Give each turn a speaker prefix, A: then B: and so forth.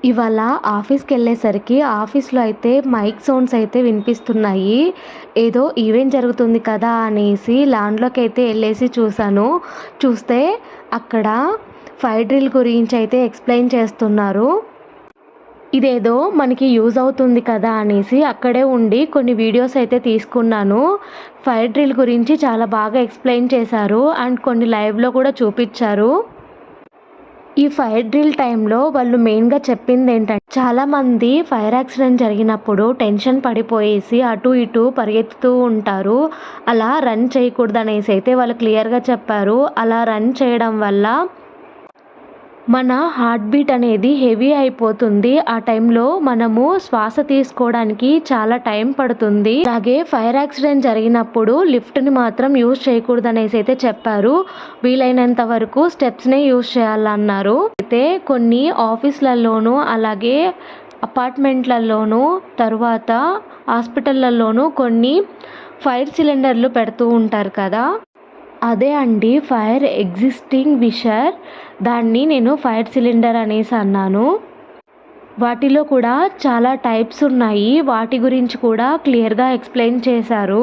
A: ఇవాళ ఆఫీస్‌కెళ్ళేసరికి ఆఫీస్‌లో అయితే మైక్ సౌండ్స్ అయితే వినిపిస్తున్నాయి. ఏదో ఈవెంట్ జరుగుతుంది కదా అనేసి లాన్‌లోకైతే ఎళ్ళేసి చూసాను. చూస్తే అక్కడ ఫైర్ డ్రిల్ గురించి అయితే ఎక్స్‌ప్లెయిన్ చేస్తున్నారు. ఇదేదో మనకి యూజ్ అవుతుంది కదా అనేసి అక్కడే ఉండి కొన్ని వీడియోస్ అయితే తీసుకున్నాను. ఫైర్ డ్రిల్ గురించి చాలా బాగా ఎక్స్‌ప్లెయిన్ చేశారు. అండ్ కొన్ని లైవ్‌లో కూడా చూపిచ్చారు. ఈ ఫైర్ డ్రిల్ టైంలో వాళ్ళు మెయిన్‌గా చెప్పిందేంటంటే, చాలామంది ఫైర్ యాక్సిడెంట్ జరిగినప్పుడు టెన్షన్ పడిపోయేసి అటు ఇటు పరిగెత్తుతూ ఉంటారు. అలా రన్ చేయకూడదనేసి అయితే వాళ్ళు క్లియర్‌గా చెప్పారు. అలా రన్ చేయడం వల్ల మన హార్ట్ బీట్ అనేది హెవీ అయిపోతుంది. ఆ టైంలో మనము శ్వాస తీసుకోవడానికి చాలా టైం పడుతుంది. అలాగే ఫైర్ యాక్సిడెంట్ జరిగినప్పుడు లిఫ్ట్‌ని మాత్రం యూజ్ చేయకూడదనేసి అయితే చెప్పారు. వీలైనంత వరకు స్టెప్స్‌నే యూజ్ చేయాలన్నారు. అయితే కొన్ని ఆఫీస్‌లలోనూ అలాగే అపార్ట్మెంట్‌లలోనూ తర్వాత హాస్పిటల్‌లలోనూ కొన్ని ఫైర్ సిలిండర్‌లు పెడుతూ ఉంటారు కదా! అదే అండి ఫైర్ ఎగ్జిస్టింగ్విషర్. దాన్ని నేను ఫైర్ సిలిండర్ అనేసి అన్నాను. వాటిలో కూడా చాలా టైప్స్ ఉన్నాయి. వాటి గురించి కూడా క్లియర్‌గా ఎక్స్‌ప్లెయిన్ చేశారు.